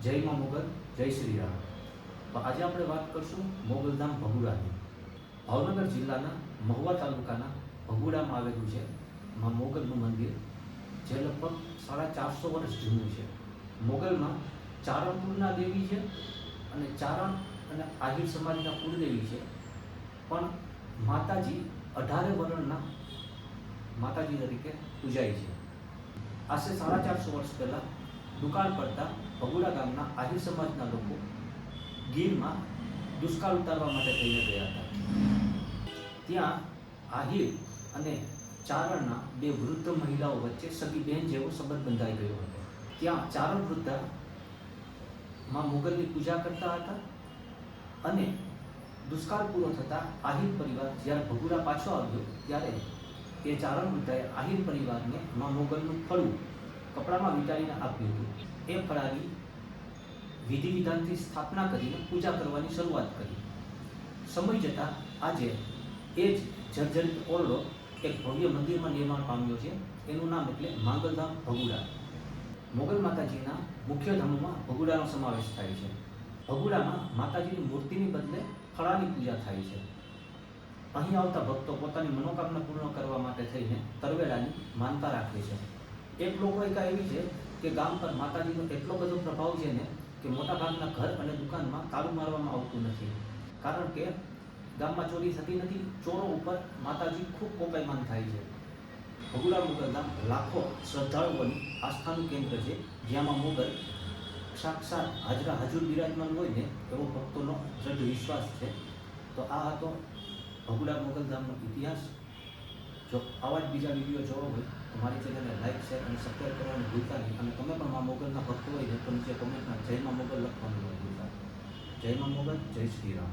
જય માં મોગલ, જય શ્રી રામ। તો આજે આપણે વાત કરશું મોગલધામ ભગુડાની। ભાવનગર જિલ્લાના મહુવા તાલુકાના ભગુડામાં આવેલું છે માં મોગલનું મંદિર, જે લગભગ 450 વર્ષ જૂનું છે। મોગલમાં ચારણ કુળના દેવી છે અને ચારણ અને આહિર સમાજના કુળદેવી છે, પણ માતાજી 18 વર્ણના માતાજી તરીકે પૂજાય છે। આશરે 450 વર્ષ પહેલાં દુકાળ પડતા ભગુડા ગામના આહિર સમાજના લોકો ગીરમાં દુષ્કાળ ઉતારવા માટે થઈને ગયા હતા। ત્યાં આહિર અને ચારણના બે વૃદ્ધ મહિલાઓ વચ્ચે સગી બહેન જેવો સંબંધ બંધાઈ ગયો હતો। ત્યાં ચારણ વૃદ્ધા માં મોગલની પૂજા કરતા હતા અને દુષ્કાળ પૂરો થતાં આહિર પરિવાર જ્યારે ભગુડા પાછો આવ્યો ત્યારે એ ચારણ વૃદ્ધાએ આહિર પરિવારને માં મોગલનું ફળું કપડામાં વીંટાળીને આપ્યું હતું। એ ફળાની વિધિ વિધાનથી સ્થાપના કરીને પૂજા કરવાની શરૂઆત કરી। સમય જતાં આજે એ જ જર્જરિત ઓરડો એક ભવ્ય મંદિરમાં નિર્માણ પામ્યો છે। એનું નામ એટલે માંગલધામ ભગુડા। મોગલ માતાજીના મુખ્ય ધામોમાં ભગુડાનો સમાવેશ થાય છે। ભગુડામાં માતાજીની મૂર્તિની બદલે ફળાની પૂજા થાય છે। અહીં આવતા ભક્તો પોતાની મનોકામના પૂર્ણ કરવા માટે થઈને તરવેડાની માનતા રાખે છે। એક લોકવાયકા એવી છે કે ગામ પર માતાજીનો એટલો બધો પ્રભાવ છે ને કે મોટાભાગના ઘર અને દુકાનમાં તાળું મારવામાં આવતું નથી, કારણ કે ગામમાં ચોરી થતી નથી। ચોરો ઉપર માતાજી ખૂબ કોપાયમાન થાય છે। ભગુડા મોગલધામ લાખો શ્રદ્ધાળુઓની આસ્થાનું કેન્દ્ર છે, જ્યાંમાં મોગલ સાક્ષાત હાજરા હજુર બિરાજમાન હોય ને એવો ભક્તોનો દ્રઢ વિશ્વાસ છે। તો આ હતો ભગુડા મોગલધામનો ઇતિહાસ। જો આવા જ બીજા વિડીયો જોવા હોય તો મારી ચેનલને લાઇક, શેર અને સબસ્ક્રાઈબ કરવાનું ભૂલતા નહીં। અને તમે પણ મા મોગલના ભક્તો હોય તો નીચે કોમેન્ટમાં જય મા મોગલ લખવાનું ભૂલતા। જય મા મોગલ, જય શ્રી રામ।